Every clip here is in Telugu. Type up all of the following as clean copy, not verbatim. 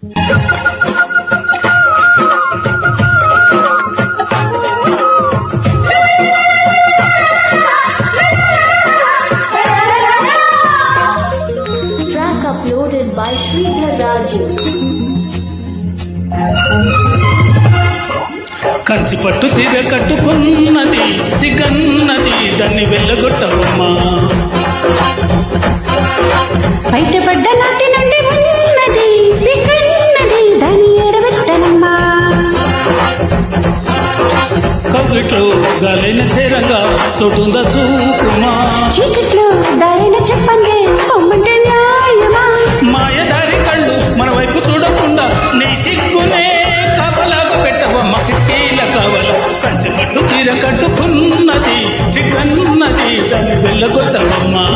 Track uploaded by Sridhar Raju. Kanchi పట్టు చీర కట్టుకున్నది సిగన్నది దాన్ని వెళ్ళగొట్టవమ్మా. బయటపడ్డ నాటి నుండి ఉన్నది సిగన్నది దాన్ని ఎడబెట్టనమ్మా. కవిట్లో గాలైన చీరగా చోటుందా చూపుమా. చీకట్లో దారిన చెప్పండి పొమ్మంటే న్యాయమా. మాయదారి కళ్ళు మన వైపు చూడకుండా నీ సిగ్గునే కవలాగా పెట్టవమ్మ. కిటికీల కావల కంచి పట్టు చీర కట్టుకున్నది సిగన్నది దాన్ని వెళ్ళగొట్టవమ్మా.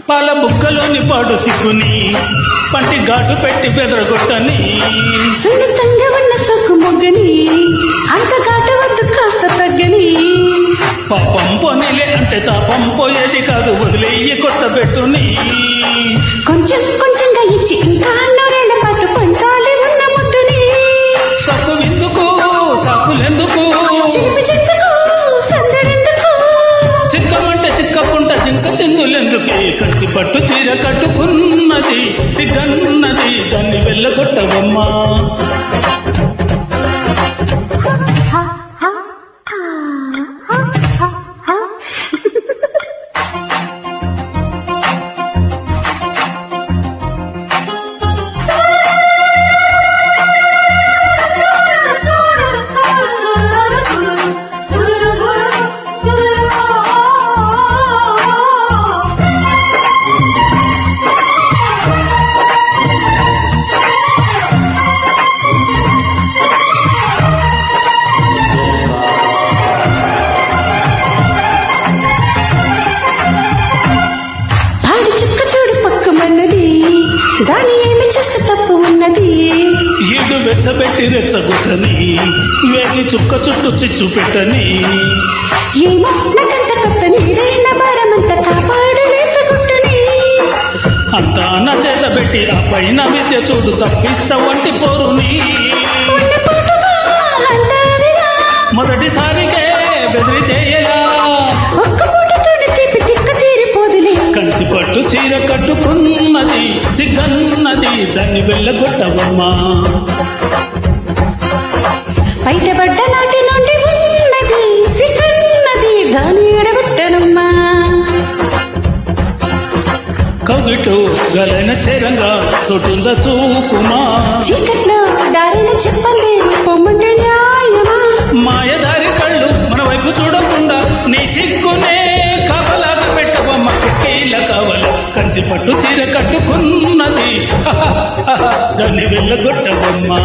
పాల బుక్కలోని పాడు సిక్కుని పంటి ఘాటు పెట్టి బెదరగొట్టని. సున్నితంగా ఉన్న సొక్కు మొగ్గని అంత ఘాటు వద్దు కాస్త తగ్గని. పాపం పోనీలే అంటే తాపం పోయేది కాదు వదిలేయి కొత్త పెట్టుని. కొంచెం కొంచెంగా ఇచ్చి ఇంకా నూరేళ్ల పాటు పంచాలి ఉన్న ముద్దుని. సబ్బు ఎందుకు సాకులెందుకు చిలిపి చెందుకు సందడెందుకు. చిక్కమంటే చిక్కపుంట చింక చిందులెందుకే. కంచి పట్టు చీర కట్టుకున్నది సిగన్నది దాన్ని వెళ్ళగొట్టవమ్మా. దాని ఏమి చేస్తే తప్పు ఉన్నది. ఈడు వెచ్చబెట్టి రెచ్చగొట్టని వేగి చుక్క చుట్టూ చిచ్చు పెట్టని. ఏమో నాకంత కొత్త నీడైన భారమంతా కాపాడలేచుకుంటుని. అంతా నా చేత పెట్టి ఆ పైన విద్య చూడు తప్పిస్తా వంటి పోరుని. మొదటిసారికే బెదిరితే ఎలా. ఒక్క పూటతోనే తీపి తిక్క తీరిపోదులే. కంచి పట్టు చీర కట్టుకున్నది సిగన్నది దాన్ని వెళ్ళగొట్టవమ్మా. బయటపడ్డ నాటి నుండి ఉన్నది సిగన్నది దాన్ని ఎడబెట్టనమ్మా. కవిట్లో గలైన చీరంగా చోటుందా చూపుమా. చీకట్లో దారిన చెప్పండి పొమ్మంటే న్యాయమా. మాయదారి కళ్ళు మన వైపు చూడకుండా నీ సిగ్గునే కవలాగా పెట్టవమ్మ. కిటికీల కావల కంచి పట్టు చీర కట్టుకున్నది దాన్ని వెళ్ళగొట్టవమ్మా.